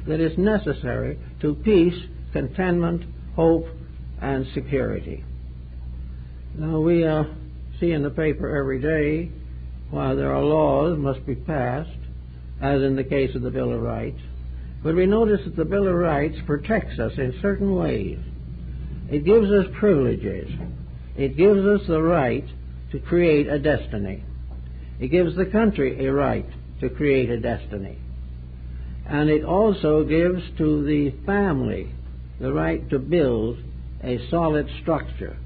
that is necessary to peace, contentment, hope, and security. Now we see in the paper every day while there are laws must be passed, as in the case of the Bill of Rights, but we notice that the Bill of Rights protects us in certain ways. It gives us privileges. It gives us the right to create a destiny. It gives the country a right to create a destiny. And it also gives to the family the right to build a solid structure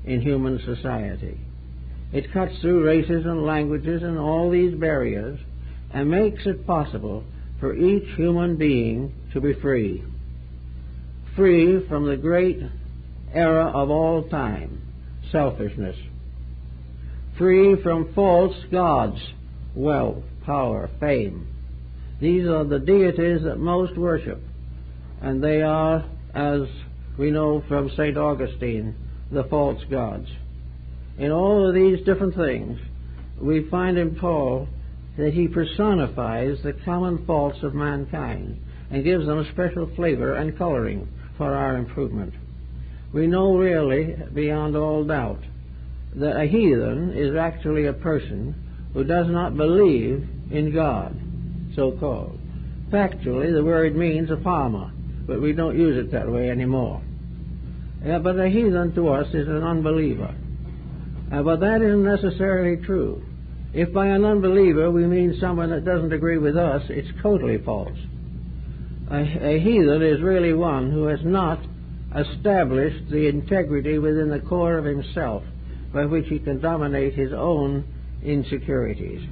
in human society. It cuts through races and languages and all these barriers and makes it possible for each human being to be free. Free from the great error of all time, selfishness. Free from false gods, wealth, power, fame. These are the deities that most worship, and they are, as we know from St. Augustine, the false gods. In all of these different things, we find in Paul that he personifies the common faults of mankind and gives them a special flavor and coloring for our improvement. We know really, beyond all doubt, that a heathen is actually a person who does not believe in God, so-called. Factually, the word means a farmer, but we don't use it that way anymore. But a heathen to us is an unbeliever. But that isn't necessarily true. If by an unbeliever we mean someone that doesn't agree with us, it's totally false. A heathen is really one who has not established the integrity within the core of himself by which he can dominate his own insecurities.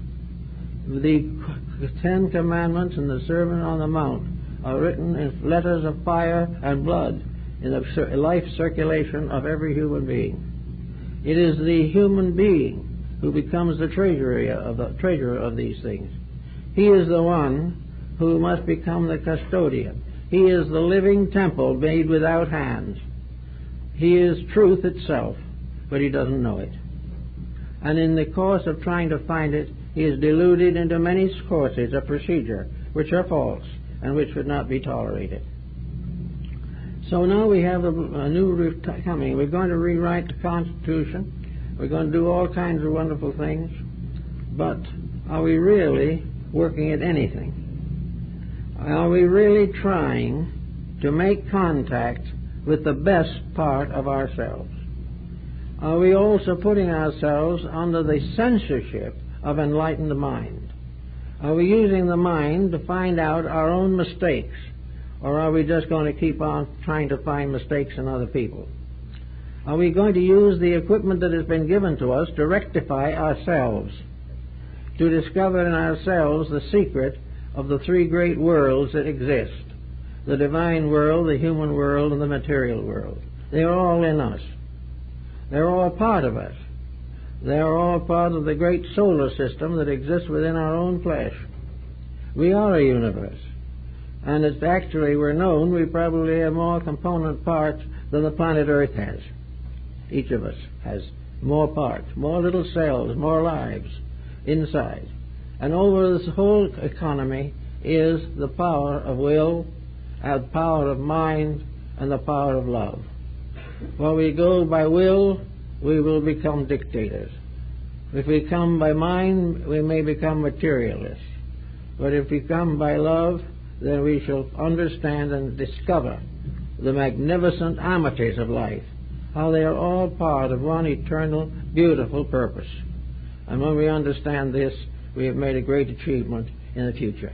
The Ten Commandments and the Sermon on the Mount are written in letters of fire and blood in the life circulation of every human being. It is the human being who becomes the treasurer of these things. He is the one who must become the custodian. He is the living temple made without hands. He is truth itself, but he doesn't know it. And in the course of trying to find it, he is deluded into many courses of procedure which are false and which would not be tolerated. So now we have a new coming. We're going to rewrite the Constitution. We're going to do all kinds of wonderful things. But are we really working at anything? Are we really trying to make contact with the best part of ourselves? Are we also putting ourselves under the censorship of enlightened mind? Are we using the mind to find out our own mistakes? Or are we just going to keep on trying to find mistakes in other people? Are we going to use the equipment that has been given to us to rectify ourselves, to discover in ourselves the secret of the three great worlds that exist, the divine world, the human world, and the material world? They are all in us. They're all part of us. They are all part of the great solar system that exists within our own flesh. We are a universe. And it's actually, we're known, we probably have more component parts than the planet Earth has. Each of us has more parts, more little cells, more lives inside. And over this whole economy is the power of will, the power of mind, and the power of love. When we go by will, we will become dictators. If we come by mind, we may become materialists. But if we come by love, then we shall understand and discover the magnificent amities of life, how they are all part of one eternal, beautiful purpose. And when we understand this, we have made a great achievement in the future.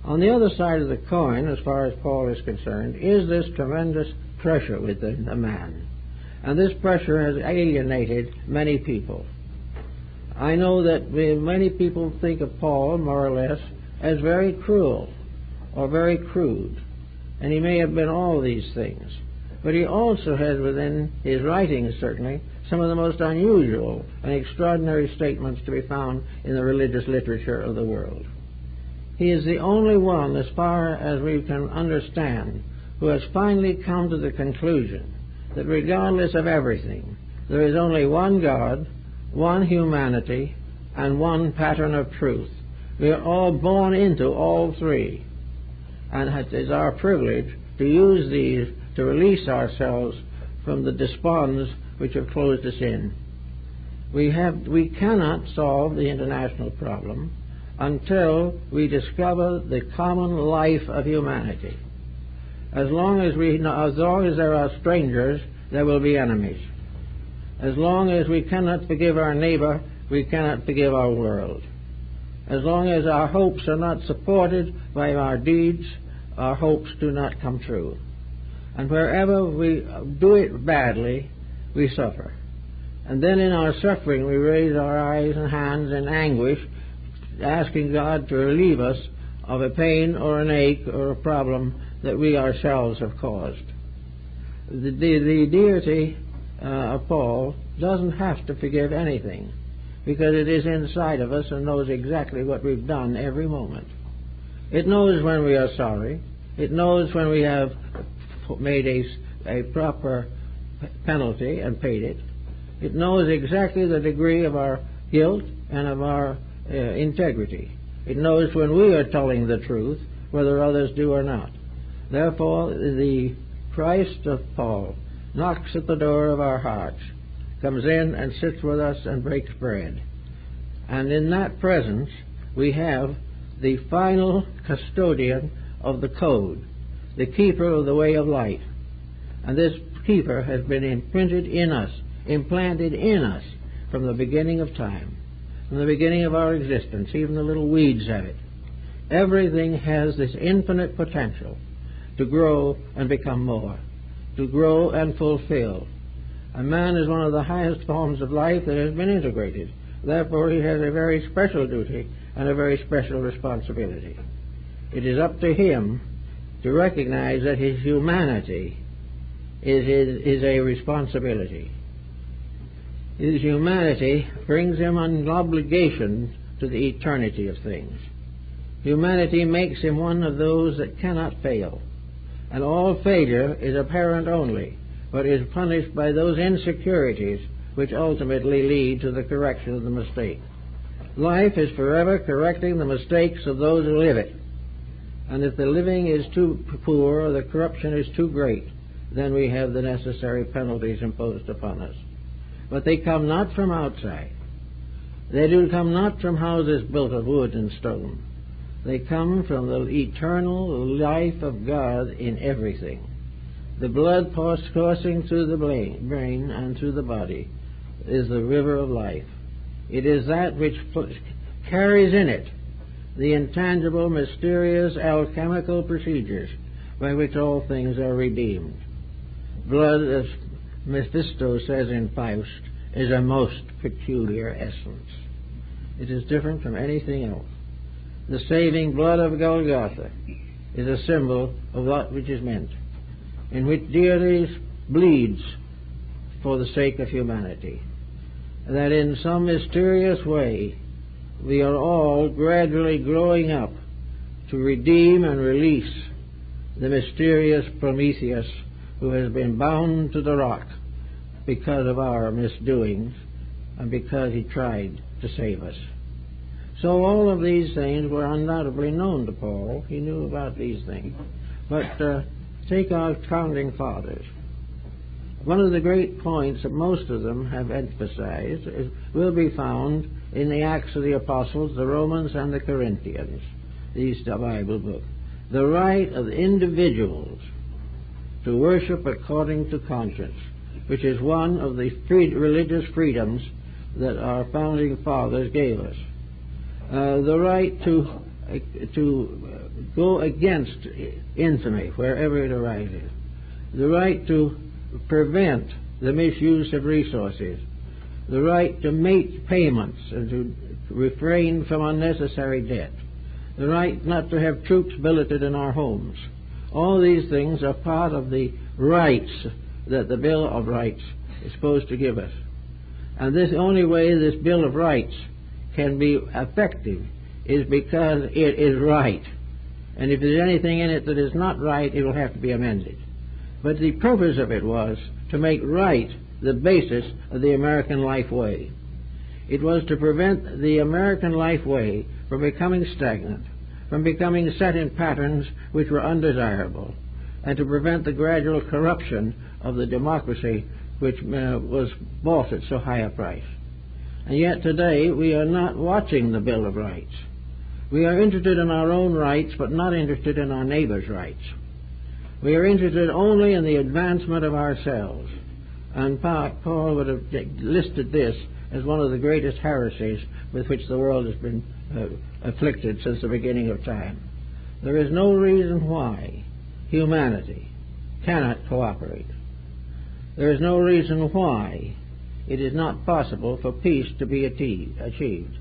On the other side of the coin, as far as Paul is concerned, is this tremendous pressure within the man. And this pressure has alienated many people. I know that many people think of Paul, more or less, as very cruel or very crude. And he may have been all these things. But he also has within his writings, certainly, some of the most unusual and extraordinary statements to be found in the religious literature of the world. He is the only one, as far as we can understand, who has finally come to the conclusion that regardless of everything, there is only one God, one humanity, and one pattern of truth. We are all born into all three. and it is our privilege to use these to release ourselves from the desponds which have closed us in. We cannot solve the international problem until we discover the common life of humanity. As long as there are strangers, there will be enemies. As long as we cannot forgive our neighbor, we cannot forgive our world. As long as our hopes are not supported by our deeds, our hopes do not come true. And wherever we do it badly, we suffer. And then in our suffering, we raise our eyes and hands in anguish, asking God to relieve us of a pain or an ache or a problem that we ourselves have caused. The deity of Paul doesn't have to forgive anything, because it is inside of us and knows exactly what we've done every moment. It knows when we are sorry. It knows when we have made a proper penalty and paid it. It knows exactly the degree of our guilt and of our integrity. It knows when we are telling the truth, whether others do or not. Therefore, the Christ of Paul knocks at the door of our hearts, comes in and sits with us and breaks bread. And in that presence, we have the final custodian of the code, the keeper of the way of light. And this keeper has been implanted in us from the beginning of time, from the beginning of our existence. Even the little weeds have it. Everything has this infinite potential to grow and become more, to grow and fulfill. A man is one of the highest forms of life that has been integrated. Therefore, he has a very special duty and a very special responsibility. It is up to him to recognize that his humanity is a responsibility. His humanity brings him an obligation to the eternity of things. Humanity makes him one of those that cannot fail. And all failure is apparent only, but is punished by those insecurities which ultimately lead to the correction of the mistake. Life is forever correcting the mistakes of those who live it. And if the living is too poor or the corruption is too great, then we have the necessary penalties imposed upon us. But they come not from outside. They do come not from houses built of wood and stone. They come from the eternal life of God in everything. The blood coursing through the brain and through the body is the river of life. It is that which carries in it the intangible, mysterious, alchemical procedures by which all things are redeemed. Blood, as Mephisto says in Faust, is a most peculiar essence. It is different from anything else. The saving blood of Golgotha is a symbol of that which is meant, in which deity bleeds for the sake of humanity. That in some mysterious way we are all gradually growing up to redeem and release the mysterious Prometheus who has been bound to the rock because of our misdoings and because he tried to save us. So all of these things were undoubtedly known to Paul. He knew about these things. But take our founding fathers. One of the great points that most of them have emphasized will be found in the Acts of the Apostles, the Romans, and the Corinthians, these Bible books. The right of individuals to worship according to conscience, which is one of the religious freedoms that our founding fathers gave us. The right to go against infamy wherever it arises. The right to prevent the misuse of resources. The right to make payments and to refrain from unnecessary debt. The right not to have troops billeted in our homes. All these things are part of the rights that the Bill of Rights is supposed to give us. And the only way this Bill of Rights can be effective is because it is right. And if there's anything in it that is not right, it will have to be amended. But the purpose of it was to make right the basis of the American life way. It was to prevent the American life way from becoming stagnant, from becoming set in patterns which were undesirable, and to prevent the gradual corruption of the democracy which was bought at so high a price. And yet today we are not watching the Bill of Rights. We are interested in our own rights, but not interested in our neighbor's rights. We are interested only in the advancement of ourselves. And Paul would have listed this as one of the greatest heresies with which the world has been afflicted since the beginning of time. There is no reason why humanity cannot cooperate. There is no reason why it is not possible for peace to be achieved.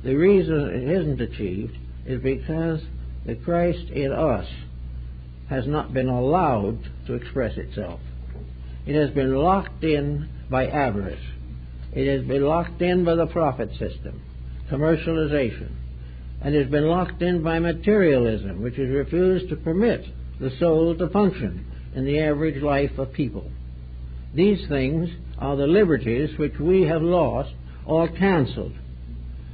The reason it isn't achieved is because the Christ in us has not been allowed to express itself. It has been locked in by avarice. It has been locked in by the profit system, commercialization, and it has been locked in by materialism, which has refused to permit the soul to function in the average life of people. These things are the liberties which we have lost or cancelled.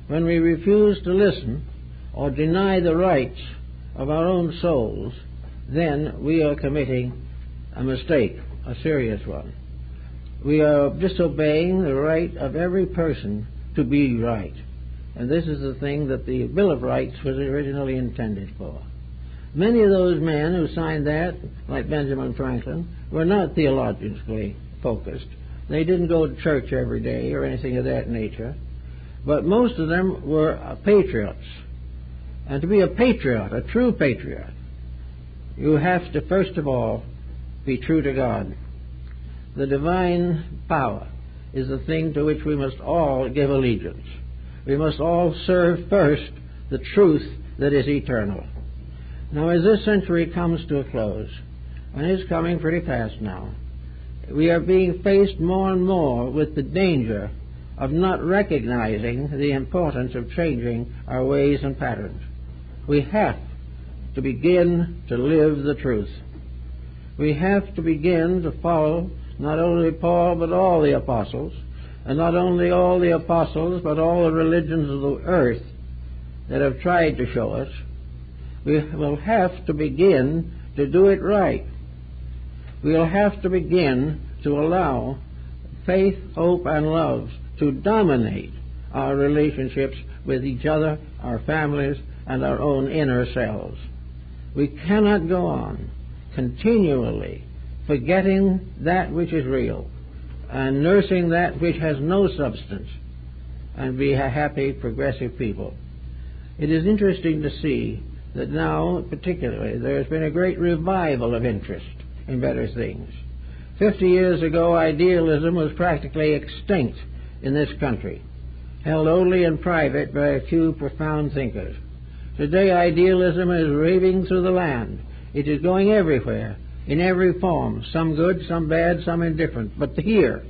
When we refuse to listen or deny the rights of our own souls, then we are committing a mistake, a serious one. We are disobeying the right of every person to be right. And this is the thing that the Bill of Rights was originally intended for. Many of those men who signed that, like Benjamin Franklin, were not theologically focused. They didn't go to church every day or anything of that nature. But most of them were patriots. And to be a patriot, a true patriot, you have to, first of all, be true to God. The divine power is the thing to which we must all give allegiance. We must all serve first the truth that is eternal. Now, as this century comes to a close, and it's coming pretty fast now, we are being faced more and more with the danger of not recognizing the importance of changing our ways and patterns. We have to begin to live the truth. We have to begin to follow not only Paul but all the apostles, and not only all the apostles but all the religions of the earth that have tried to show us. We will have to begin to do it right. We will have to begin to allow faith, hope, and love to dominate our relationships with each other, our families, and our own inner selves. We cannot go on continually forgetting that which is real and nursing that which has no substance and be a happy, progressive people. It is interesting to see that now, particularly, there has been a great revival of interest in better things. 50 years ago, idealism was practically extinct in this country, held only in private by a few profound thinkers. Today, idealism is raving through the land. It is going everywhere, in every form, some good, some bad, some indifferent. But here,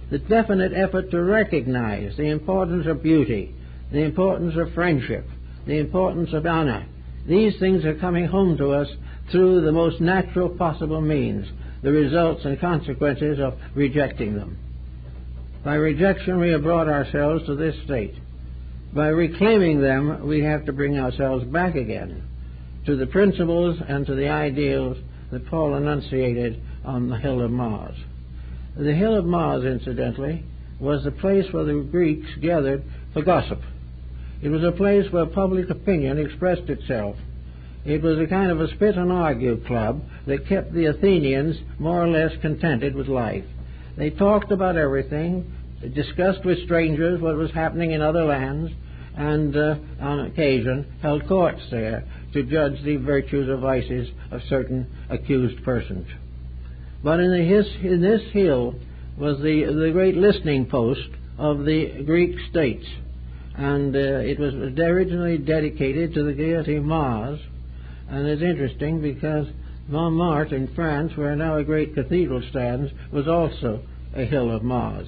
the definite effort to recognize the importance of beauty, the importance of friendship, the importance of honor, these things are coming home to us through the most natural possible means, the results and consequences of rejecting them. By rejection, we have brought ourselves to this state. By reclaiming them, we have to bring ourselves back again to the principles and to the ideals that Paul enunciated on the Hill of Mars. The Hill of Mars, incidentally, was the place where the Greeks gathered for gossip. It was a place where public opinion expressed itself. It was a kind of a spit and argue club that kept the Athenians more or less contented with life. They talked about everything, discussed with strangers what was happening in other lands, and on occasion held courts there to judge the virtues or vices of certain accused persons. But in this hill was the great listening post of the Greek states, and it was originally dedicated to the deity Mars. And it's interesting because Montmartre in France, where now a great cathedral stands, was also a hill of Mars.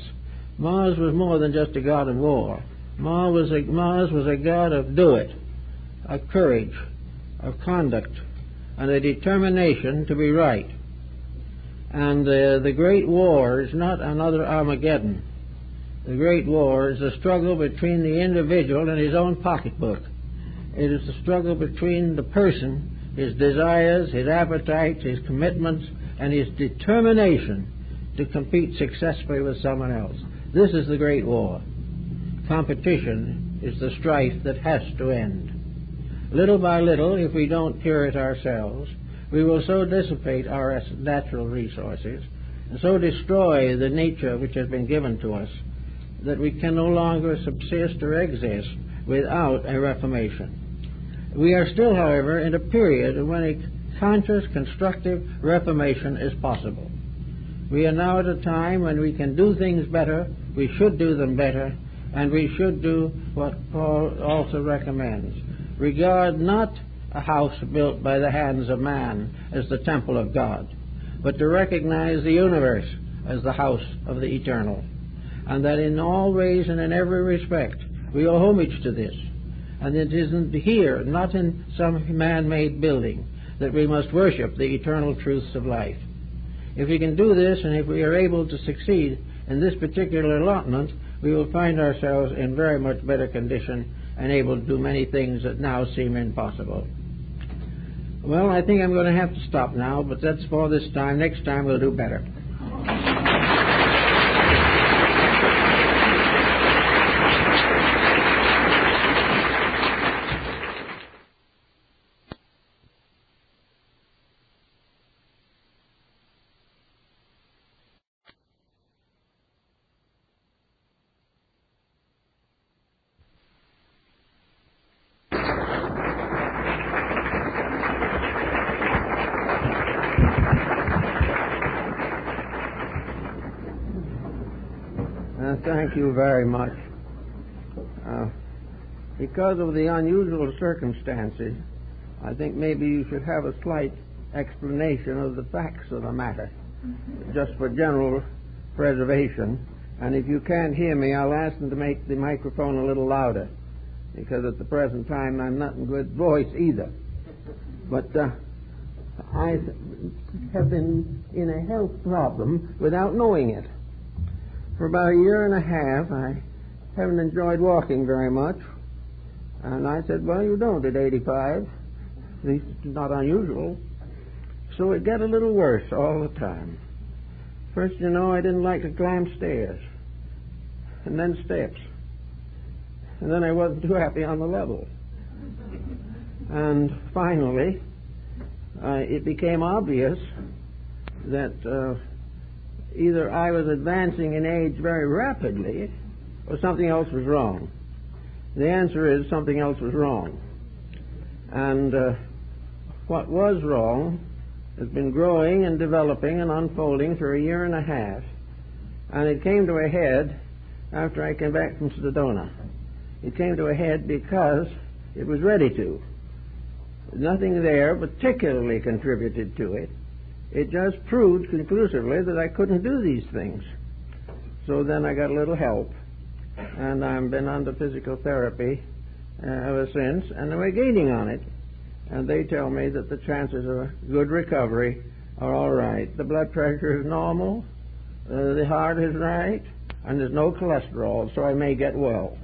Mars was more than just a god of war. Mars was a god of do it, of courage, of conduct, and a determination to be right. And the Great War is not another Armageddon. The Great War is a struggle between the individual and his own pocketbook. It is the struggle between the person, his desires, his appetites, his commitments, and his determination to compete successfully with someone else. This is the great war. Competition is the strife that has to end. Little by little, if we don't cure it ourselves, we will so dissipate our natural resources and so destroy the nature which has been given to us that we can no longer subsist or exist without a reformation. We are still, however, in a period when a conscious, constructive reformation is possible. We are now at a time when we can do things better, we should do them better, and we should do what Paul also recommends. Regard not a house built by the hands of man as the temple of God, but to recognize the universe as the house of the eternal, and that in all ways and in every respect we owe homage to this. And it isn't here, not in some man-made building, that we must worship the eternal truths of life. If we can do this, and if we are able to succeed in this particular allotment, we will find ourselves in very much better condition and able to do many things that now seem impossible. Well, I think I'm going to have to stop now, but that's for this time. Next time we'll do better. Thank you very much. Because of the unusual circumstances, I think maybe you should have a slight explanation of the facts of the matter, just for general preservation. And if you can't hear me, I'll ask them to make the microphone a little louder, because at the present time I'm not in good voice either. But I have been in a health problem without knowing it. For about a year and a half, I haven't enjoyed walking very much. And I said, well, you don't at 85. At least it's not unusual. So it got a little worse all the time. First, you know, I didn't like to climb stairs. And then steps. And then I wasn't too happy on the level. And finally, it became obvious that either I was advancing in age very rapidly or something else was wrong. The answer is something else was wrong. And what was wrong has been growing and developing and unfolding for a year and a half. And it came to a head after I came back from Sedona. It came to a head because it was ready to. Nothing there particularly contributed to it. It just proved conclusively that I couldn't do these things. So then I got a little help, and I've been under physical therapy ever since, and we're gaining on it. And they tell me that the chances of a good recovery are all right. The blood pressure is normal, the heart is right, and there's no cholesterol, so I may get well.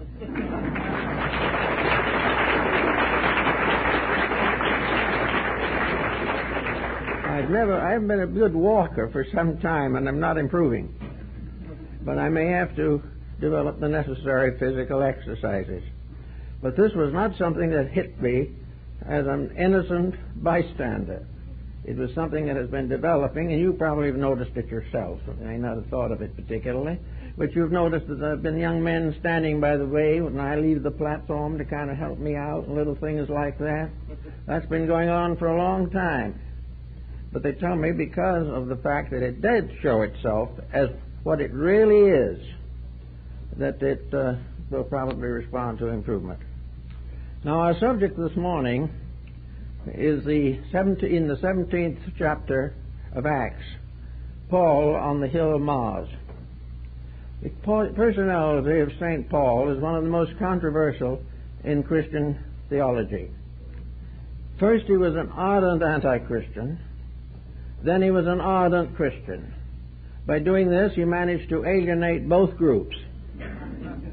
I haven't been a good walker for some time, and I'm not improving. But I may have to develop the necessary physical exercises. But this was not something that hit me as an innocent bystander. It was something that has been developing, and you probably have noticed it yourself. I may not have thought of it particularly, but you've noticed that there have been young men standing by the way when I leave the platform to kind of help me out, and little things like that. That's been going on for a long time. But they tell me because of the fact that it did show itself as what it really is, that it will probably respond to improvement. Now, our subject this morning is in the 17th chapter of Acts, Paul on the hill of Mars. The personality of St. Paul is one of the most controversial in Christian theology. First, he was an ardent anti-Christian. Then he was an ardent Christian. By doing this, he managed to alienate both groups.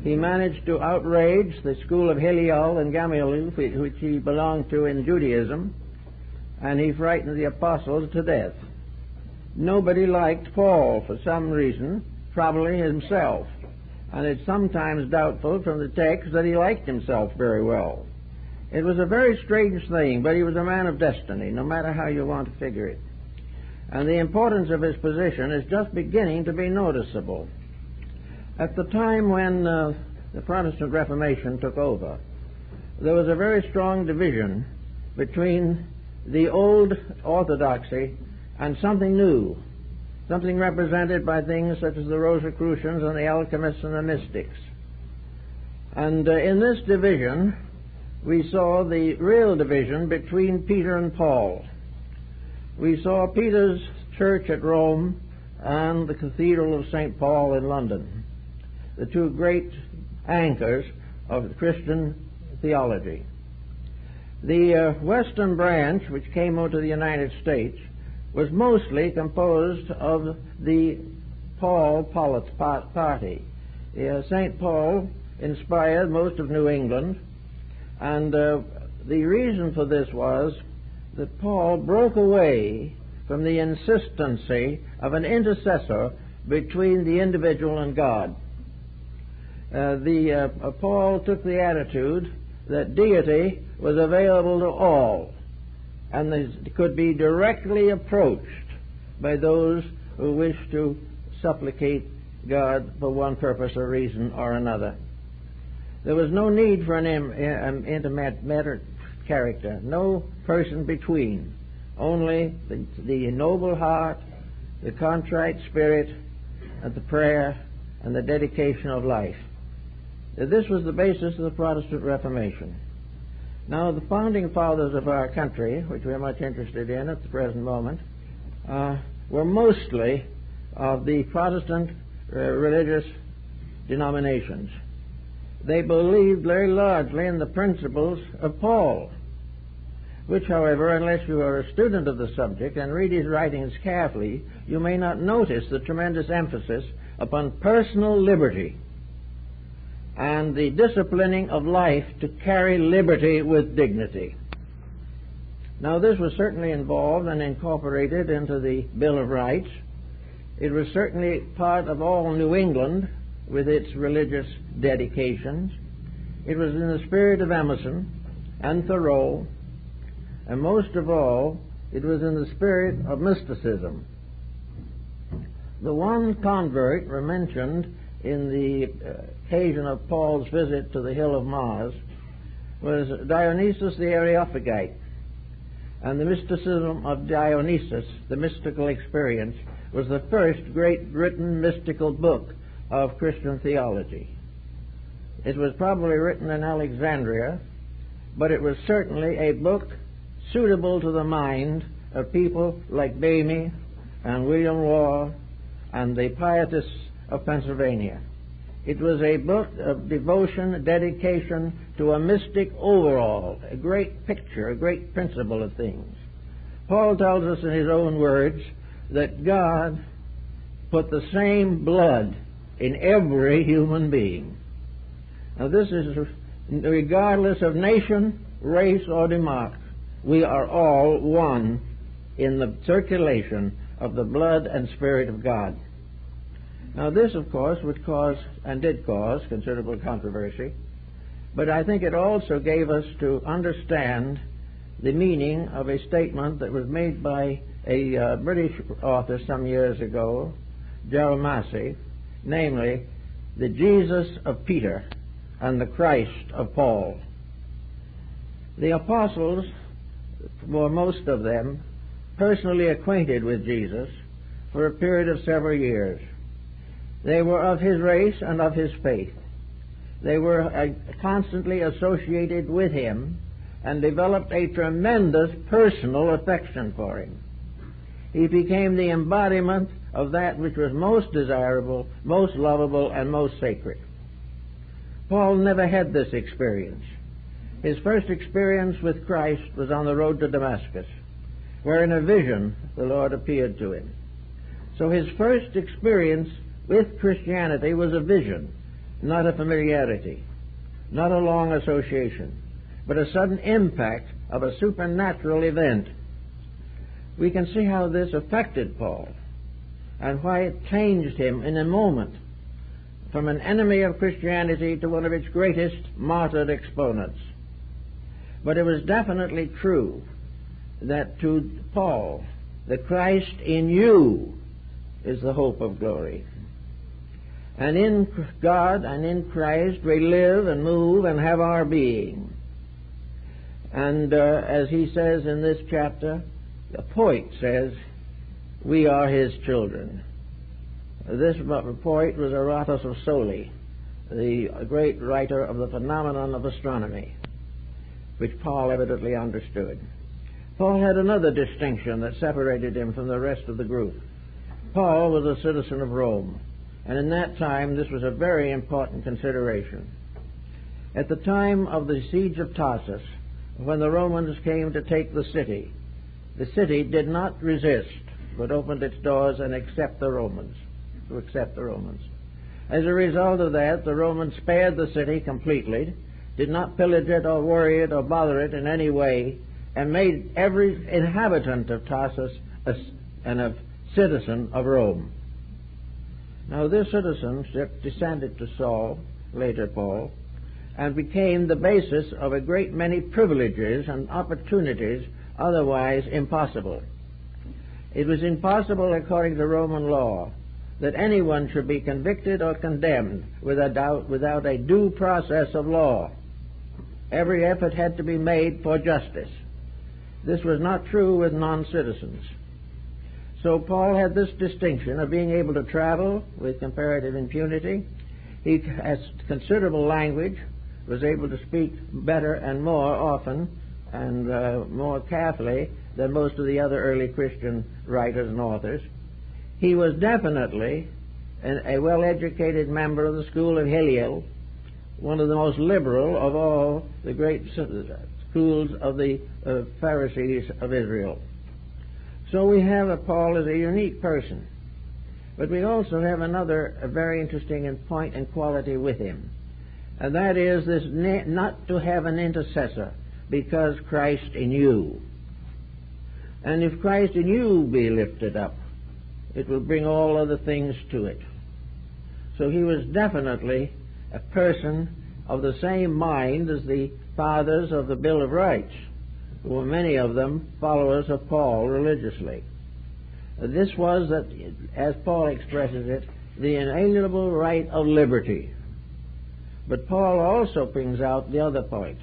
He managed to outrage the school of Hillel and Gamaliel, which he belonged to in Judaism, and he frightened the apostles to death. Nobody liked Paul for some reason, probably himself, and it's sometimes doubtful from the text that he liked himself very well. It was a very strange thing, but he was a man of destiny, no matter how you want to figure it. And the importance of his position is just beginning to be noticeable. At the time when the Protestant Reformation took over, there was a very strong division between the old orthodoxy and something new, something represented by things such as the Rosicrucians and the alchemists and the mystics. And in this division, we saw the real division between Peter and Paul. We saw Peter's church at Rome and the Cathedral of St. Paul in London, the two great anchors of Christian theology. The Western branch, which came out to the United States, was mostly composed of the Paul party. St. Paul inspired most of New England, and the reason for this was that Paul broke away from the insistency of an intercessor between the individual and God. Paul took the attitude that deity was available to all, and could be directly approached by those who wish to supplicate God for one purpose or reason or another. There was no need for an intermediate character, no person between, only the noble heart, the contrite spirit, and the prayer and the dedication of life. This was the basis of the Protestant Reformation. Now, the founding fathers of our country, which we're much interested in at the present moment, were mostly of the Protestant religious denominations. They believed very largely in the principles of Paul, which, however, unless you are a student of the subject and read his writings carefully, you may not notice the tremendous emphasis upon personal liberty and the disciplining of life to carry liberty with dignity. Now, this was certainly involved and incorporated into the Bill of Rights. It was certainly part of all New England with its religious dedications. It was in the spirit of Emerson and Thoreau, and most of all, it was in the spirit of mysticism. The one convert mentioned in the occasion of Paul's visit to the Hill of Mars was Dionysius the Areopagite. And the mysticism of Dionysius, the mystical experience, was the first great written mystical book of Christian theology. It was probably written in Alexandria, but it was certainly a book suitable to the mind of people like Bamey and William Law and the Pietists of Pennsylvania. It was a book of devotion, dedication to a mystic overall, a great picture, a great principle of things. Paul tells us in his own words that God put the same blood in every human being. Now, this is regardless of nation, race, or demarc. We are all one in the circulation of the blood and Spirit of God. Now, this, of course, would cause, and did cause, considerable controversy, but I think it also gave us to understand the meaning of a statement that was made by a British author some years ago, Gerald Massey, namely, the Jesus of Peter and the Christ of Paul. The apostles were, most of them, personally acquainted with Jesus for a period of several years. They were of his race and of his faith. They were constantly associated with him and developed a tremendous personal affection for him. He became the embodiment of that which was most desirable, most lovable, and most sacred. Paul never had this experience. His first experience with Christ was on the road to Damascus, where in a vision the Lord appeared to him. So his first experience with Christianity was a vision, not a familiarity, not a long association, but a sudden impact of a supernatural event. We can see how this affected Paul and why it changed him in a moment from an enemy of Christianity to one of its greatest martyred exponents. But it was definitely true that to Paul, the Christ in you is the hope of glory. And in God and in Christ we live and move and have our being. And as he says in this chapter, the poet says, we are his children. This poet was Aratus of Soli, the great writer of the phenomenon of astronomy, which Paul evidently understood. Paul had another distinction that separated him from the rest of the group. Paul was a citizen of Rome, and in that time this was a very important consideration. At the time of the siege of Tarsus, when the Romans came to take the city did not resist, but opened its doors and accept the Romans. As a result of that, the Romans spared the city completely, did not pillage it or worry it or bother it in any way, and made every inhabitant of Tarsus a citizen of Rome. Now this citizenship descended to Saul, later Paul, and became the basis of a great many privileges and opportunities otherwise impossible. It was impossible, according to Roman law, that anyone should be convicted or condemned without a due process of law. Every effort had to be made for justice. This was not true with non-citizens. So Paul had this distinction of being able to travel with comparative impunity. He has considerable language, was able to speak better and more often and more carefully than most of the other early Christian writers and authors. He was definitely a well-educated member of the school of Hillel, one of the most liberal of all the great schools of the Pharisees of Israel. So we have Paul as a unique person. But we also have another very interesting point and quality with him. And that is this not to have an intercessor, because Christ in you. And if Christ in you be lifted up, it will bring all other things to it. So he was definitely a person of the same mind as the fathers of the Bill of Rights, who were many of them followers of Paul religiously. This was, that, as Paul expresses it, the inalienable right of liberty. But Paul also brings out the other point,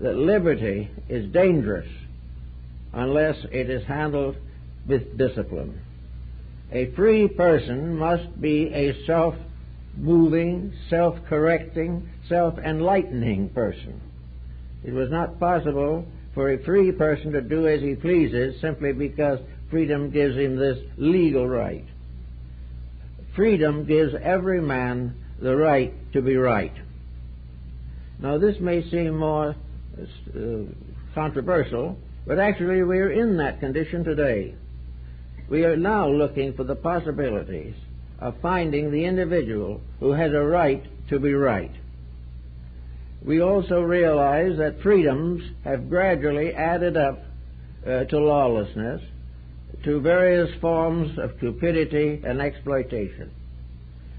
that liberty is dangerous unless it is handled with discipline. A free person must be a self-moving, self-correcting, self-enlightening person. It was not possible for a free person to do as he pleases simply because freedom gives him this legal right. Freedom gives every man the right to be right. Now this may seem more controversial, but actually we are in that condition today. We are now looking for the possibilities of finding the individual who has a right to be right. We also realize that freedoms have gradually added up to lawlessness, to various forms of cupidity and exploitation.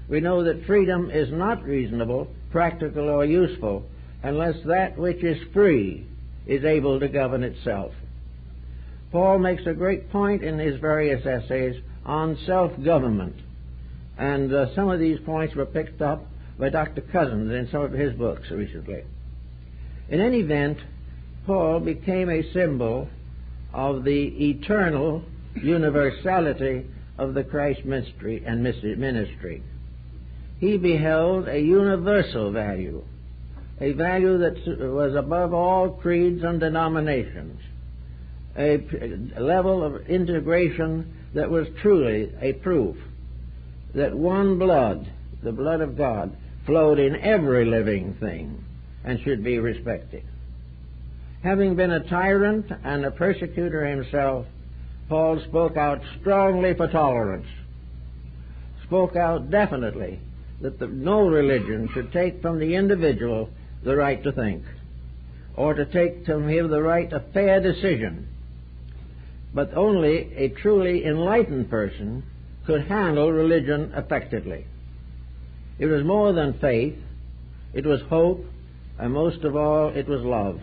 We know that freedom is not reasonable, practical, or useful unless that which is free is able to govern itself. Paul makes a great point in his various essays on self-government, and some of these points were picked up by Dr. Cousins in some of his books recently. In any event, Paul became a symbol of the eternal universality of the Christ ministry and ministry. He beheld a universal value, a value that was above all creeds and denominations, a level of integration that was truly a proof that one blood, the blood of God, flowed in every living thing and should be respected. Having been a tyrant and a persecutor himself, Paul spoke out strongly for tolerance, spoke out definitely that no religion should take from the individual the right to think, or to take from him the right of fair decision. But only a truly enlightened person could handle religion effectively. It was more than faith, it was hope, and most of all, it was love.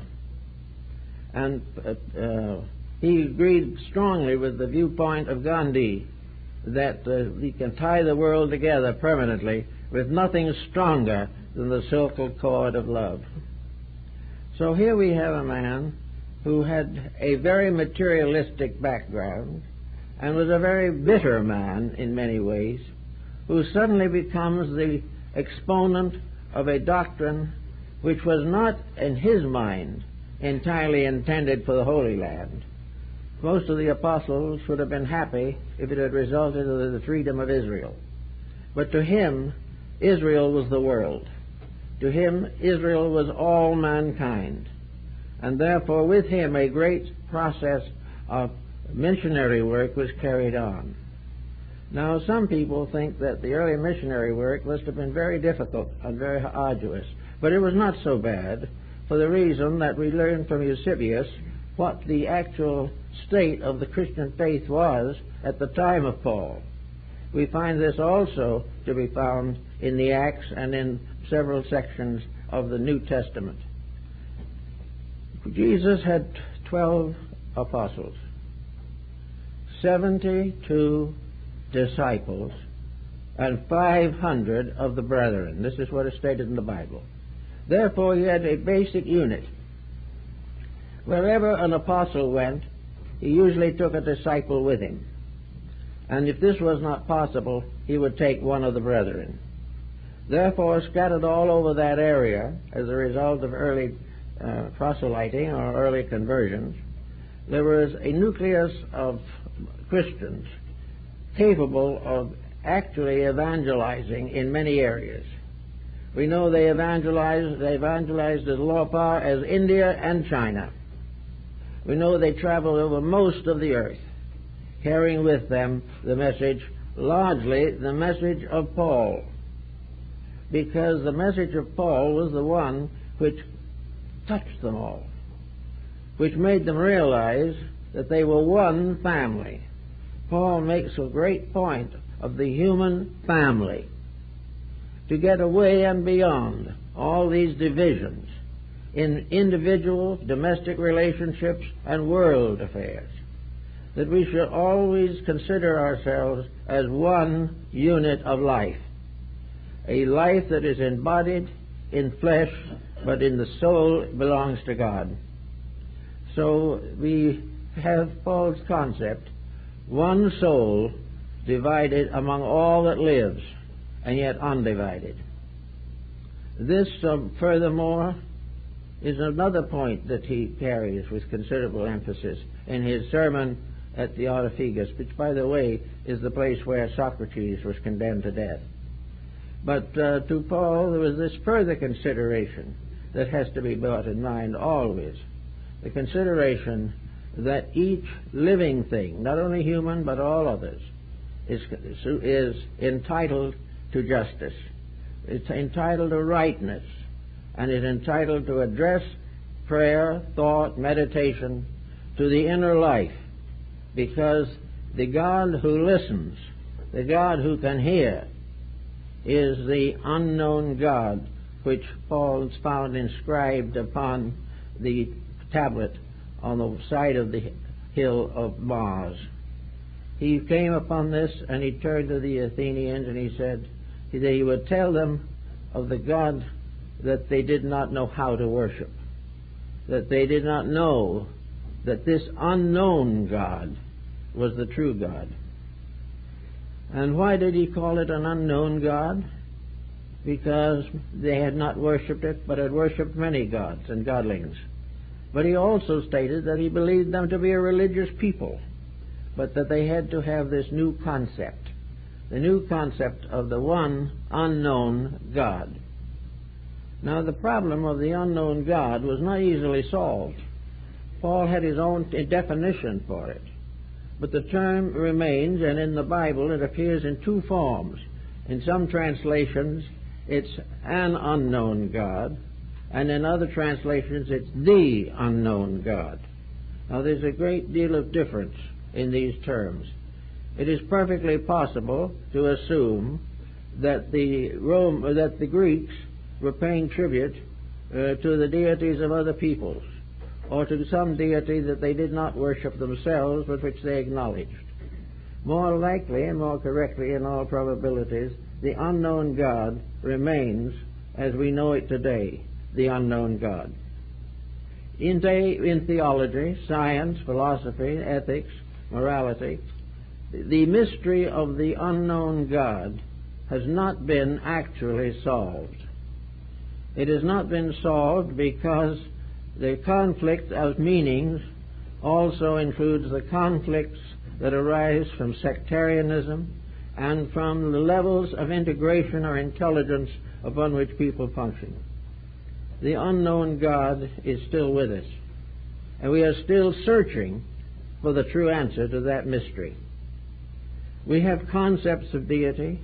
And he agreed strongly with the viewpoint of Gandhi that we can tie the world together permanently with nothing stronger than the silken cord of love. So here we have a man who had a very materialistic background and was a very bitter man in many ways, who suddenly becomes the exponent of a doctrine which was not, in his mind, entirely intended for the Holy Land. Most of the apostles would have been happy if it had resulted in the freedom of Israel. But to him, Israel was the world. To him, Israel was all mankind. And therefore, with him, a great process of missionary work was carried on. Now, some people think that the early missionary work must have been very difficult and very arduous. But it was not so bad, for the reason that we learned from Eusebius what the actual state of the Christian faith was at the time of Paul. We find this also to be found in the Acts and in several sections of the New Testament. Jesus had 12 apostles, 72 disciples, and 500 of the brethren. This is what is stated in the Bible. Therefore, he had a basic unit. Wherever an apostle went, he usually took a disciple with him. And if this was not possible, he would take one of the brethren. Therefore, scattered all over that area, as a result of early proselyting or early conversions, there was a nucleus of Christians capable of actually evangelizing in many areas. We know they evangelized as far as India and China. We know they traveled over most of the earth, carrying with them the message, largely the message of Paul, because the message of Paul was the one which touched them all, which made them realize that they were one family. Paul makes a great point of the human family, to get away and beyond all these divisions in individual, domestic relationships, and world affairs, that we should always consider ourselves as one unit of life, a life that is embodied in flesh, but in the soul belongs to God. So we have Paul's concept, one soul divided among all that lives, and yet undivided. This, furthermore, is another point that he carries with considerable emphasis in his sermon at the Areopagus, which, by the way, is the place where Socrates was condemned to death. But to Paul, there was this further consideration that has to be brought in mind always, the consideration that each living thing, not only human but all others, is entitled to justice. It's entitled to rightness, and is entitled to address prayer, thought, meditation to the inner life, because the God who listens, the God who can hear, is the unknown God which Paul found inscribed upon the tablet on the side of the hill of Mars. He came upon this, and he turned to the Athenians and he said that he would tell them of the God that they did not know how to worship, that they did not know that this unknown God was the true God. And why did he call it an unknown God? Because they had not worshipped it, but had worshipped many gods and godlings. But he also stated that he believed them to be a religious people, but that they had to have this new concept, the new concept of the one unknown God. Now, the problem of the unknown God was not easily solved. Paul had his own definition for it. But the term remains, and in the Bible it appears in two forms. In some translations, it's an unknown God, and in other translations, it's the unknown God. Now, there's a great deal of difference in these terms. It is perfectly possible to assume that the Greeks were paying tribute to the deities of other peoples, or to some deity that they did not worship themselves, but which they acknowledged. More likely and more correctly, in all probabilities, the unknown God remains, as we know it today, the unknown God. In theology, science, philosophy, ethics, morality, the mystery of the unknown God has not been actually solved. It has not been solved because the conflict of meanings also includes the conflicts that arise from sectarianism and from the levels of integration or intelligence upon which people function. The unknown God is still with us, and we are still searching for the true answer to that mystery. We have concepts of deity.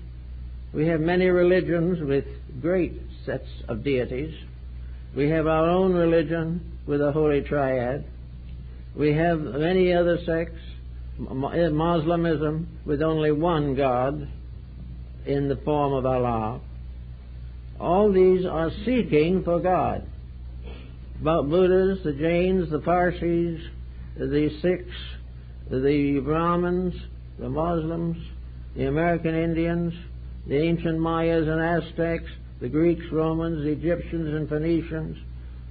We have many religions with great sets of deities. We have our own religion with a holy triad. We have many other sects, Muslimism with only one God in the form of Allah. All these are seeking for God. About Buddhas, the Jains, the Parsis, the Sikhs, the Brahmins, the Muslims, the American Indians, the ancient Mayas and Aztecs, the Greeks, Romans, the Egyptians and Phoenicians,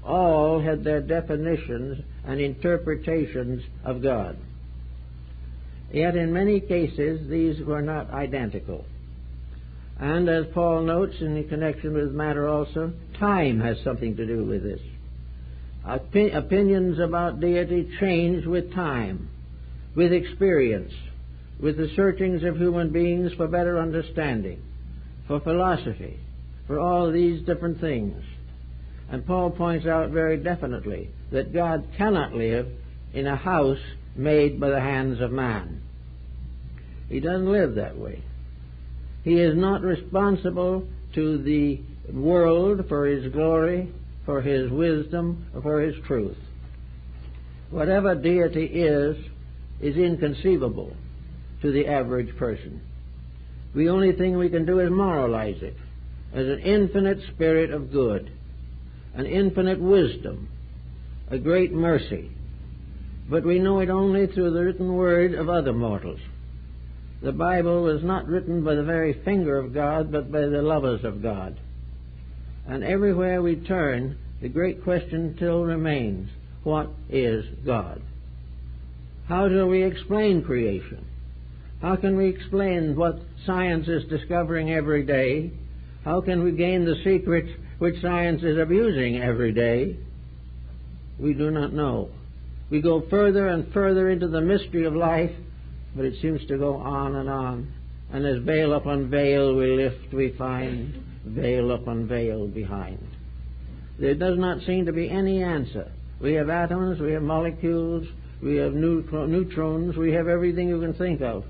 all had their definitions and interpretations of God. Yet in many cases these were not identical. And as Paul notes in connection with the matter also, time has something to do with this. Opinions about deity change with time, with experience, with the searchings of human beings for better understanding, for philosophy, for all these different things. And Paul points out very definitely that God cannot live in a house made by the hands of man. He doesn't live that way. He is not responsible to the world for his glory, for his wisdom, or for his truth. Whatever deity is inconceivable to the average person. The only thing we can do is moralize it as an infinite spirit of good, an infinite wisdom, a great mercy. But we know it only through the written word of other mortals. The Bible was not written by the very finger of God, but by the lovers of God. And everywhere we turn, the great question still remains, what is God? How do we explain creation? How can we explain what science is discovering every day? How can we gain the secrets which science is abusing every day? We do not know. We go further and further into the mystery of life, but it seems to go on. And as veil upon veil we lift, we find veil upon veil behind. There does not seem to be any answer. We have atoms, we have molecules, we have neutrons, we have everything you can think of.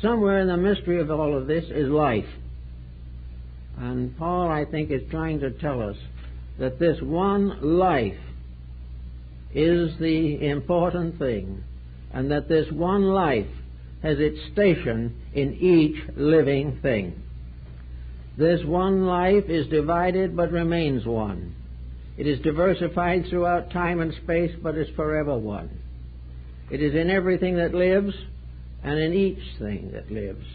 Somewhere in the mystery of all of this is life. And Paul, I think, is trying to tell us that this one life is the important thing, and that this one life has its station in each living thing. This one life is divided but remains one. It is diversified throughout time and space, but is forever one. It is in everything that lives and in each thing that lives.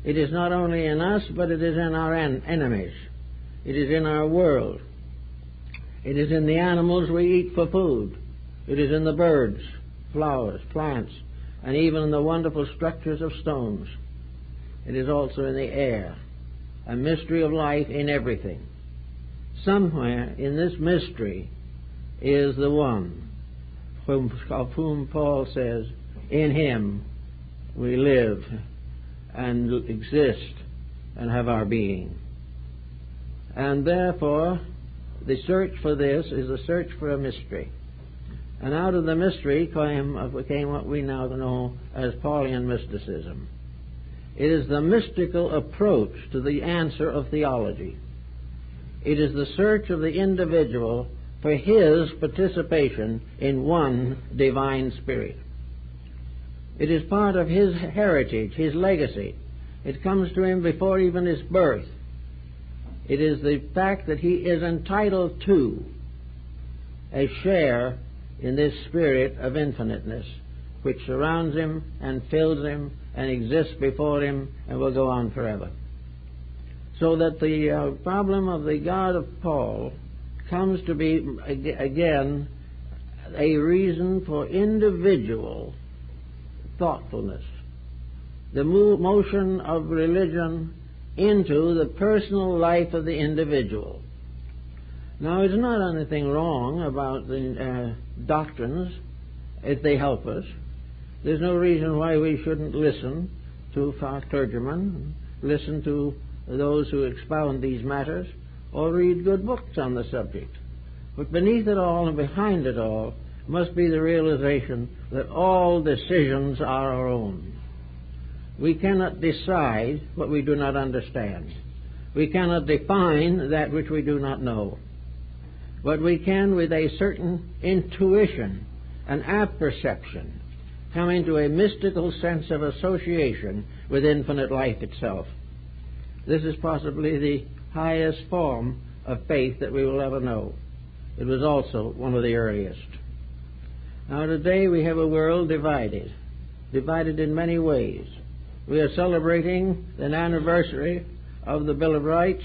It is not only in us, but it is in our enemies. It is in our world. It is in the animals we eat for food. It is in the birds, flowers, plants, and even in the wonderful structures of stones. It is also in the air, a mystery of life in everything. Somewhere in this mystery is the one of whom Paul says, in him we live and exist and have our being. And therefore, the search for this is a search for a mystery. And out of the mystery came what we now know as Pauline mysticism. It is the mystical approach to the answer of theology. It is the search of the individual for his participation in one divine spirit. It is part of his heritage, his legacy. It comes to him before even his birth. It is the fact that he is entitled to a share in this spirit of infiniteness, which surrounds him and fills him and exists before him and will go on forever. So that the problem of the God of Paul comes to be, again, a reason for individual thoughtfulness. The motion of religion into the personal life of the individual. Now, there's not anything wrong about the doctrines if they help us. There's no reason why we shouldn't listen to our clergymen, listen to those who expound these matters, or read good books on the subject. But beneath it all and behind it all must be the realization that all decisions are our own. We cannot decide what we do not understand. We cannot define that which we do not know. But we can, with a certain intuition, an apperception, come into a mystical sense of association with infinite life itself. This is possibly the highest form of faith that we will ever know. It was also one of the earliest. Now today we have a world divided in many ways. We are celebrating an anniversary of the Bill of Rights.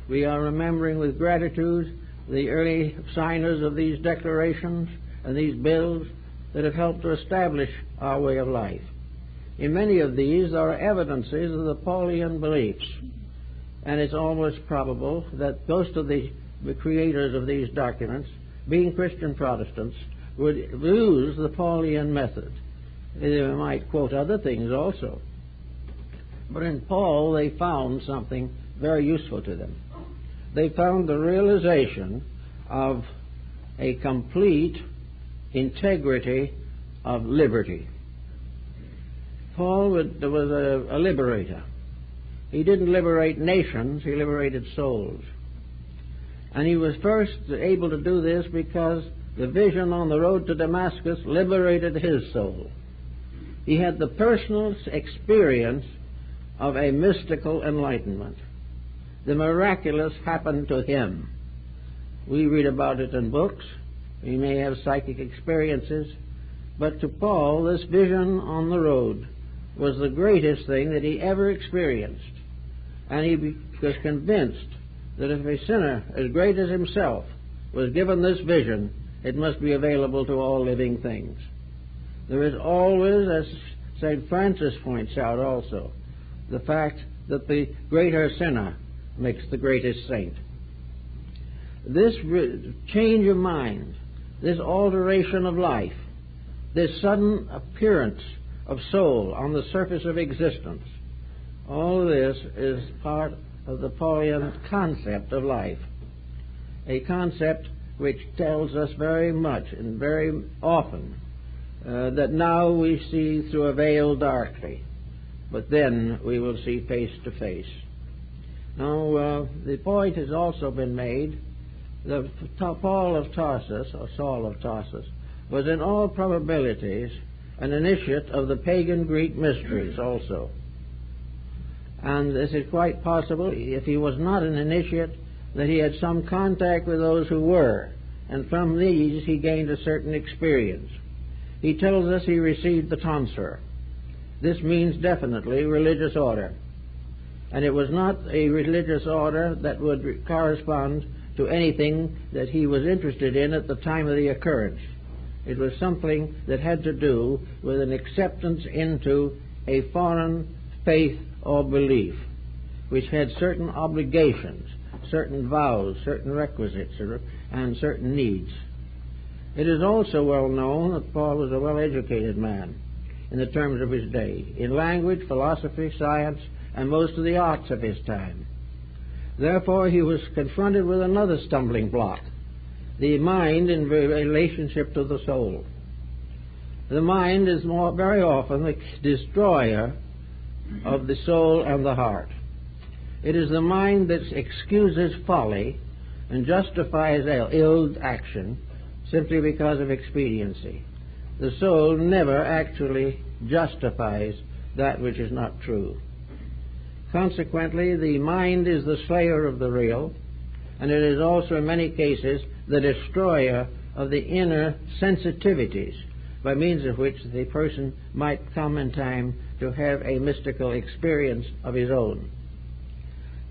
We are remembering with gratitude the early signers of these declarations and these bills that have helped to establish our way of life. In many of these there are evidences of the Paulian beliefs, and it's almost probable that most of the creators of these documents, being Christian Protestants, would use the Paulian method. They might quote other things also. But in Paul they found something very useful to them. They found the realization of a complete integrity of liberty. Paul was a liberator. He didn't liberate nations, he liberated souls. And he was first able to do this because the vision on the road to Damascus liberated his soul. He had the personal experience of a mystical enlightenment. The miraculous happened to him. We read about it in books. We may have psychic experiences. But to Paul, this vision on the road was the greatest thing that he ever experienced. And he was convinced that if a sinner as great as himself was given this vision, it must be available to all living things. There is always, as St. Francis points out also, the fact that the greater sinner makes the greatest saint. This change of mind, this alteration of life, this sudden appearance of soul on the surface of existence, all this is part of the Paulian concept of life, a concept which tells us very much and very often that now we see through a veil darkly, but then we will see face to face. Now, the point has also been made that Paul of Tarsus, or Saul of Tarsus, was in all probabilities an initiate of the pagan Greek mysteries also. And this is quite possible, if he was not an initiate, that he had some contact with those who were, and from these he gained a certain experience. He tells us he received the tonsure. This means definitely religious order. And it was not a religious order that would correspond to anything that he was interested in at the time of the occurrence. It was something that had to do with an acceptance into a foreign faith or belief, which had certain obligations, certain vows, certain requisites, and certain needs. It is also well known that Paul was a well-educated man in the terms of his day, in language, philosophy, science, and most of the arts of his time. Therefore, he was confronted with another stumbling block, the mind in relationship to the soul. The mind is very often the destroyer of the soul and the heart. It is the mind that excuses folly and justifies ill action simply because of expediency. The soul never actually justifies that which is not true. Consequently, the mind is the slayer of the real, and it is also in many cases the destroyer of the inner sensitivities by means of which the person might come in time to have a mystical experience of his own.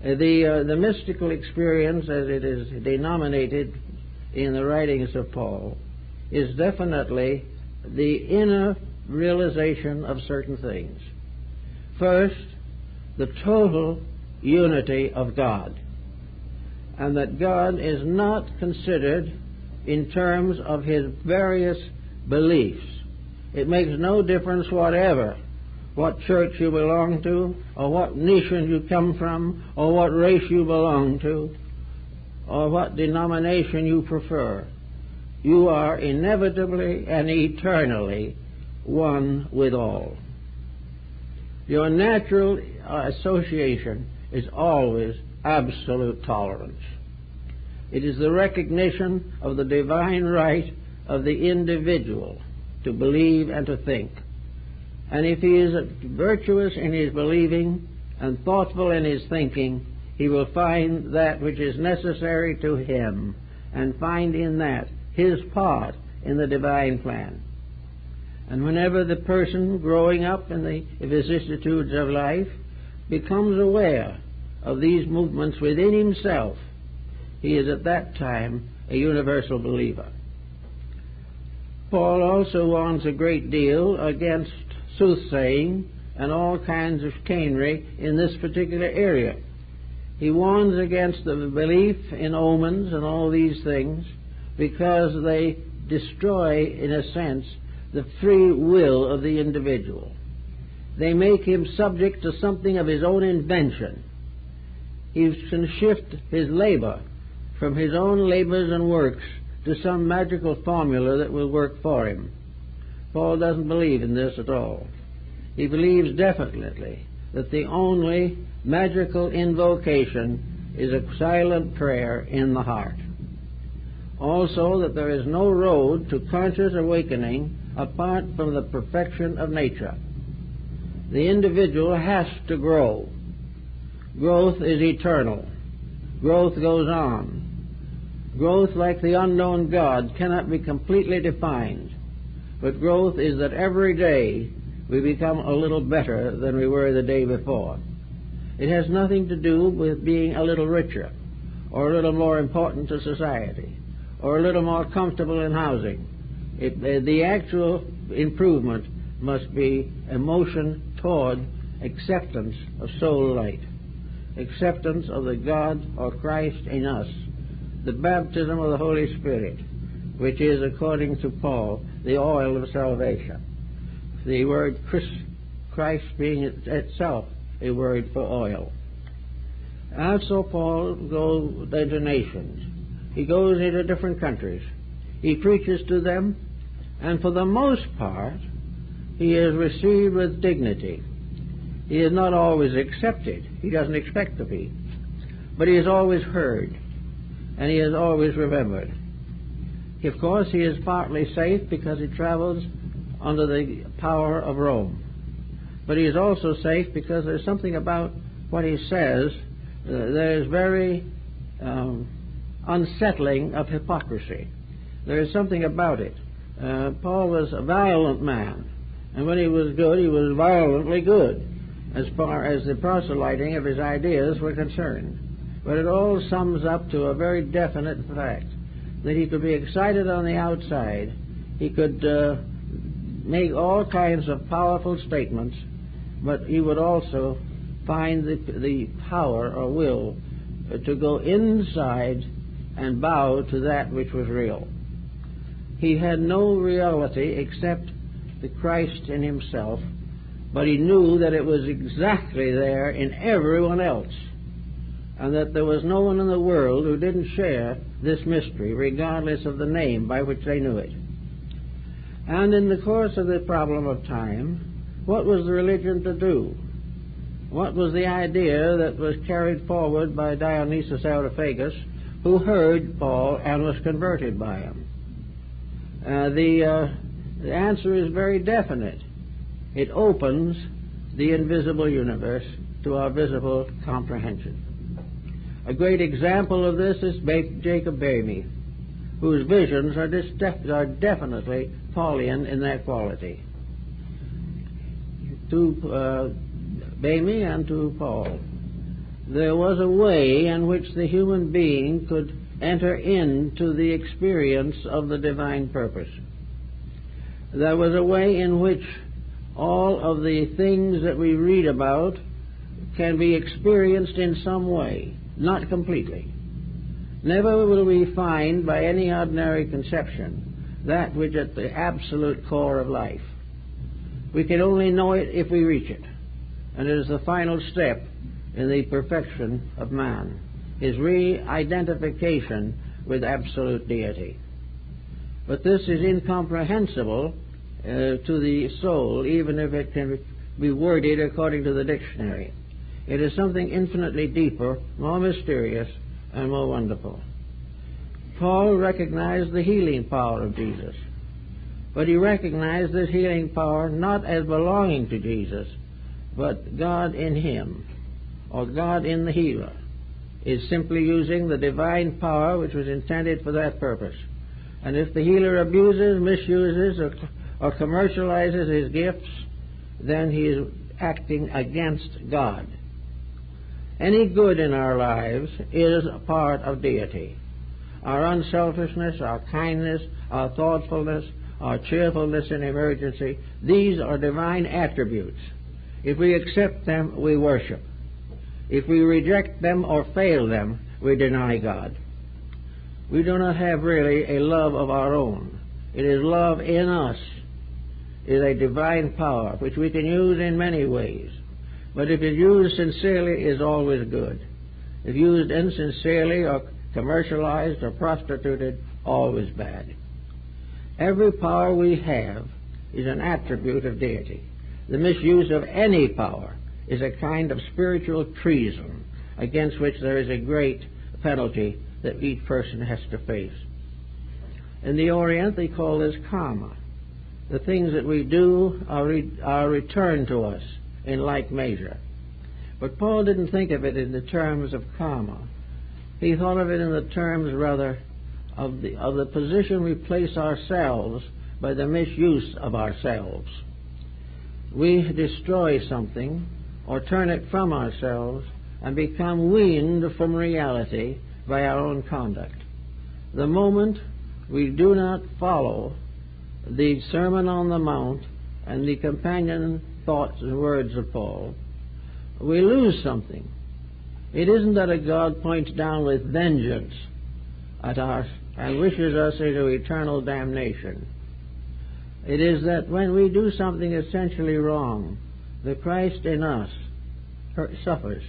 The mystical experience, as it is denominated in the writings of Paul, is definitely the inner realization of certain things. First, the total unity of God, and that God is not considered in terms of his various beliefs. It makes no difference whatever what church you belong to, or what nation you come from, or what race you belong to, or what denomination you prefer. You are inevitably and eternally one with all. Your natural association is always absolute tolerance. It is the recognition of the divine right of the individual to believe and to think. And if he is virtuous in his believing and thoughtful in his thinking, he will find that which is necessary to him and find in that his part in the divine plan. And whenever the person growing up in the vicissitudes of life becomes aware of these movements within himself, he is at that time a universal believer. Paul also warns a great deal against soothsaying and all kinds of chicanery in this particular area. He warns against the belief in omens and all these things because they destroy, in a sense, the free will of the individual. They make him subject to something of his own invention. He can shift his labor from his own labors and works to some magical formula that will work for him. Paul doesn't believe in this at all. He believes definitely that the only magical invocation is a silent prayer in the heart. Also, that there is no road to conscious awakening apart from the perfection of nature. The individual has to grow. Growth is eternal. Growth goes on. Growth, like the unknown God, cannot be completely defined. But growth is that every day we become a little better than we were the day before. It has nothing to do with being a little richer, or a little more important to society, or a little more comfortable in housing. The actual improvement must be a motion toward acceptance of soul light, acceptance of the God or Christ in us, the baptism of the Holy Spirit, which is, according to Paul, the oil of salvation. The word Christ being itself a word for oil. Also, Paul goes into nations. He goes into different countries. He preaches to them, and for the most part, he is received with dignity. He is not always accepted. He doesn't expect to be. But he is always heard, and he is always remembered. Of course, he is partly safe because he travels under the power of Rome. But he is also safe because there's something about what he says that is very unsettling of hypocrisy. There is something about it. Paul was a violent man, and when he was good, he was violently good as far as the proselyting of his ideas were concerned. But it all sums up to a very definite fact, that he could be excited on the outside. He could make all kinds of powerful statements, but he would also find the power or will to go inside and bow to that which was real. He had no reality except the Christ in himself, but he knew that it was exactly there in everyone else, and that there was no one in the world who didn't share this mystery, regardless of the name by which they knew it. And in the course of the problem of time, what was the religion to do? What was the idea that was carried forward by Dionysius Areopagus, who heard Paul and was converted by him? The answer is very definite. It opens the invisible universe to our visible comprehension. A great example of this is Jacob Boehme, whose visions are definitely Paulian in their quality. To Boehme and to Paul, there was a way in which the human being could enter into the experience of the divine purpose. There was a way in which all of the things that we read about can be experienced in some way, not completely. Never will we find by any ordinary conception that which is at the absolute core of life. We can only know it if we reach it, and it is the final step in the perfection of man, his re-identification with absolute deity. But this is incomprehensible to the soul, even if it can be worded according to the dictionary. It is something infinitely deeper, more mysterious, and more wonderful. Paul recognized the healing power of Jesus, but he recognized this healing power not as belonging to Jesus, but God in him, or God in the healer, is simply using the divine power which was intended for that purpose. And if the healer abuses, misuses, or commercializes his gifts, then he is acting against God. Any good in our lives is a part of deity. Our unselfishness, our kindness, our thoughtfulness, our cheerfulness in emergency, these are divine attributes. If we accept them, we worship. If we reject them or fail them, we deny God. We do not have really a love of our own. It is love in us. It is a divine power which we can use in many ways. But if it's used sincerely, it is always good. If used insincerely or commercialized or prostituted, always bad. Every power we have is an attribute of deity. The misuse of any power is a kind of spiritual treason against which there is a great penalty that each person has to face. In the Orient, they call this karma. The things that we do are returned to us in like measure. But Paul didn't think of it in the terms of karma. He thought of it in the terms, rather, of the position we place ourselves by the misuse of ourselves. We destroy something or turn it from ourselves and become weaned from reality by our own conduct. The moment we do not follow the Sermon on the Mount and the companion thoughts and words of Paul, we lose something. It isn't that a God points down with vengeance at us and wishes us into eternal damnation. It is that when we do something essentially wrong, the Christ in us suffers,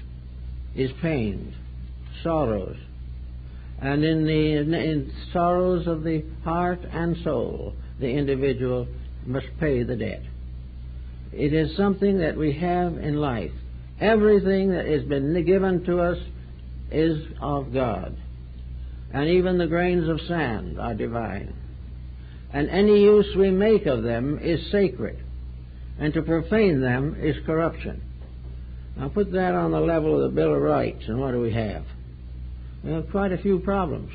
is pained, sorrows, and in sorrows of the heart and soul, the individual must pay the debt. It is something that we have in life. Everything that has been given to us is of God. And even the grains of sand are divine. And any use we make of them is sacred. And to profane them is corruption. Now put that on the level of the Bill of Rights, and what do we have? We have quite a few problems.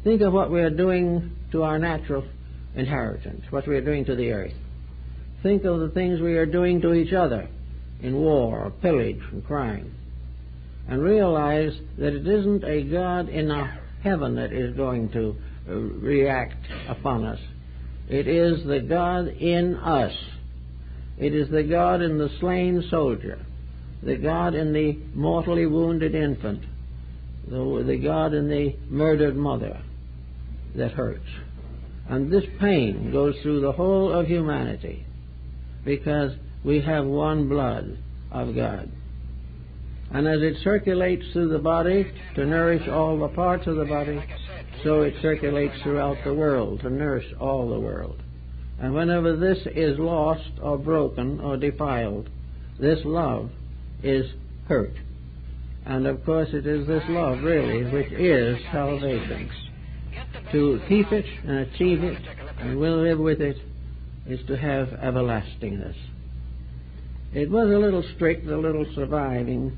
Think of what we are doing to our natural inheritance, what we are doing to the earth. Think of the things we are doing to each other in war or pillage and crime. And realize that it isn't a God in heaven that is going to react upon us. It is the God in us. It is the God in the slain soldier, the God in the mortally wounded infant, the God in the murdered mother that hurts. And this pain goes through the whole of humanity because we have one blood of God. And as it circulates through the body to nourish all the parts of the body, so it circulates throughout the world to nourish all the world. And whenever this is lost or broken or defiled, this love is hurt. And of course it is this love, really, which is salvation. To keep it and achieve it and will live with it is to have everlastingness. It was a little strict, a little surviving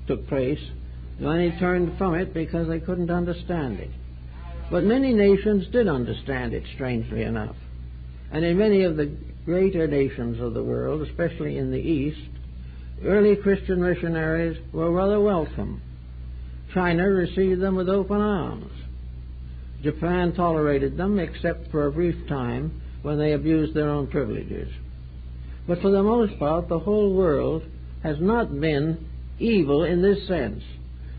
took place. Then he turned from it because they couldn't understand it. But many nations did understand it, strangely enough. And in many of the greater nations of the world, especially in the East, early Christian missionaries were rather welcome. China received them with open arms. Japan tolerated them, except for a brief time when they abused their own privileges. But for the most part, the whole world has not been evil in this sense.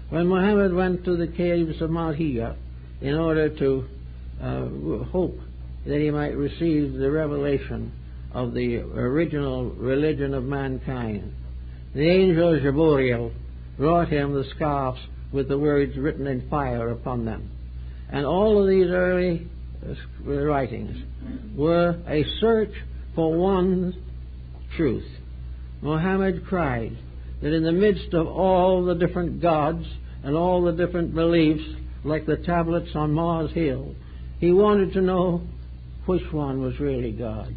When Muhammad went to the caves of Mount Hira in order to hope that he might receive the revelation of the original religion of mankind, the angel Gabriel brought him the scarfs with the words written in fire upon them. And all of these early writings were a search for one truth. Muhammad cried that in the midst of all the different gods and all the different beliefs, like the tablets on Mars Hill, he wanted to know which one was really God.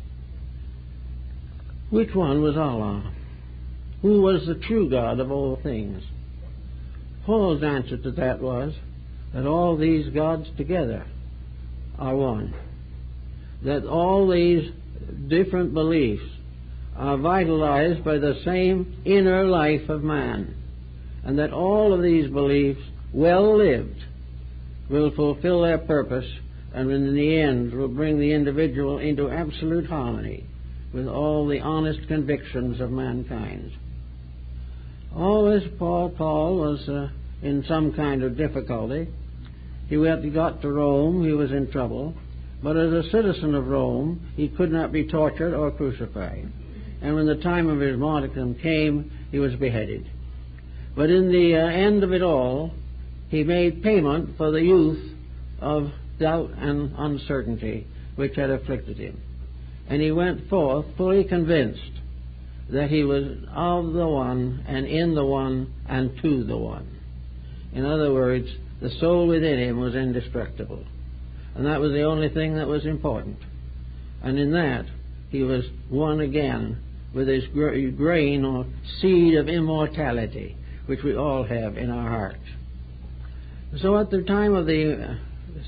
Which one was Allah? Who was the true God of all things? Paul's answer to that was that all these gods together are one. That all these different beliefs are vitalized by the same inner life of man. And that all of these beliefs, well lived, will fulfill their purpose and in the end will bring the individual into absolute harmony with all the honest convictions of mankind. Always Paul was in some kind of difficulty. He got to Rome, he was in trouble, but as a citizen of Rome, he could not be tortured or crucified. And when the time of his martyrdom came, he was beheaded. But in the end of it all, he made payment for the youth of doubt and uncertainty which had afflicted him. And he went forth fully convinced that he was of the one and in the one and to the one. In other words, the soul within him was indestructible. And that was the only thing that was important. And in that, he was one again with his grain or seed of immortality, which we all have in our hearts. So at the time of the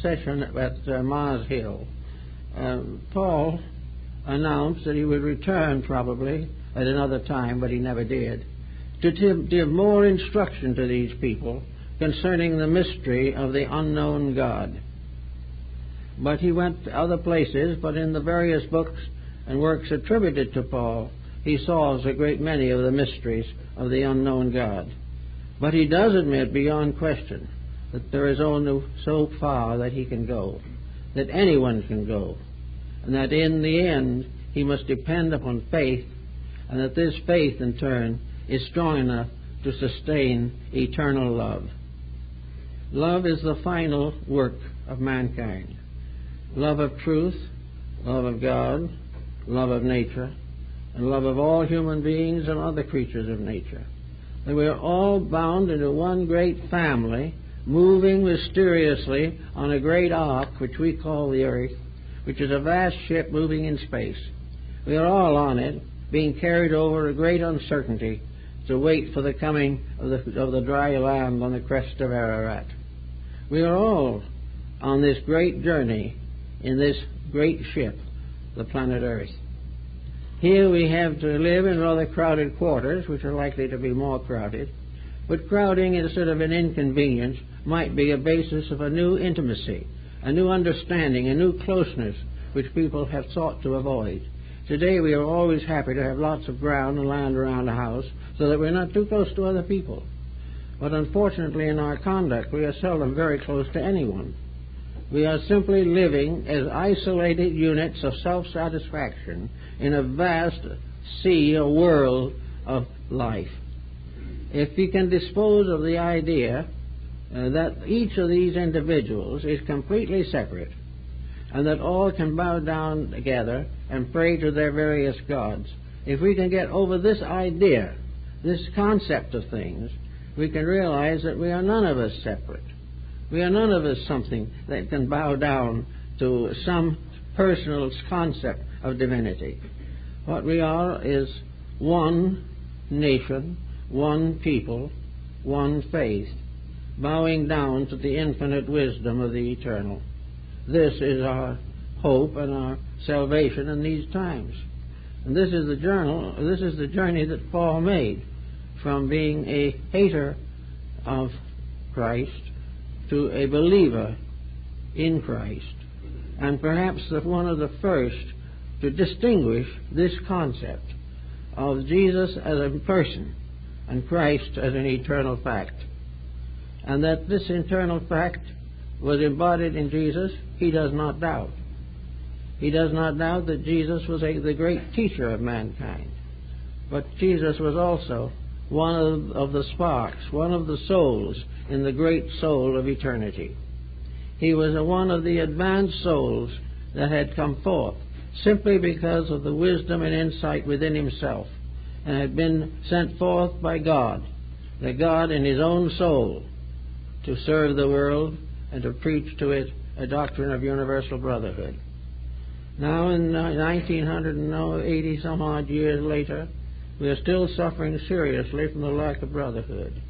session at Mars Hill, Paul announced that he would return probably at another time, but he never did, to give more instruction to these people concerning the mystery of the unknown God. But he went to other places, but in the various books and works attributed to Paul, he solves a great many of the mysteries of the unknown God. But he does admit beyond question that there is only so far that he can go, that anyone can go, and that in the end he must depend upon faith, and that this faith in turn is strong enough to sustain eternal love. Love is the final work of mankind. Love of truth, love of God, love of nature, and love of all human beings and other creatures of nature. And we are all bound into one great family, moving mysteriously on a great ark, which we call the earth, which is a vast ship moving in space. We are all on it, being carried over a great uncertainty to wait for the coming of the dry land on the crest of Ararat. We are all on this great journey in this great ship, the planet Earth. Here we have to live in rather crowded quarters, which are likely to be more crowded, but crowding instead of an inconvenience might be a basis of a new intimacy, a new understanding, a new closeness, which people have sought to avoid. Today we are always happy to have lots of ground and land around the house so that we're not too close to other people. But unfortunately in our conduct we are seldom very close to anyone. We are simply living as isolated units of self-satisfaction in a vast sea, a world of life. If we can dispose of the idea that each of these individuals is completely separate, and that all can bow down together and pray to their various gods, if we can get over this idea this concept of things, we can realize that we are none of us separate. We are none of us something that can bow down to some personal concept of divinity. What we are is one nation, one people, one faith, bowing down to the infinite wisdom of the eternal. This is our hope and our salvation in these times. And this is the journey that Paul made, from being a hater of Christ to a believer in Christ, and perhaps one of the first to distinguish this concept of Jesus as a person and Christ as an eternal fact. And that this eternal fact was embodied in Jesus, he does not doubt. He does not doubt that Jesus was the great teacher of mankind. But Jesus was also one of the sparks, one of the souls in the great soul of eternity. He was one of the advanced souls that had come forth simply because of the wisdom and insight within himself, and had been sent forth by God, the God in his own soul, to serve the world and to preach to it a doctrine of universal brotherhood. Now, in 1980 some odd years later, we are still suffering seriously from the lack of brotherhood.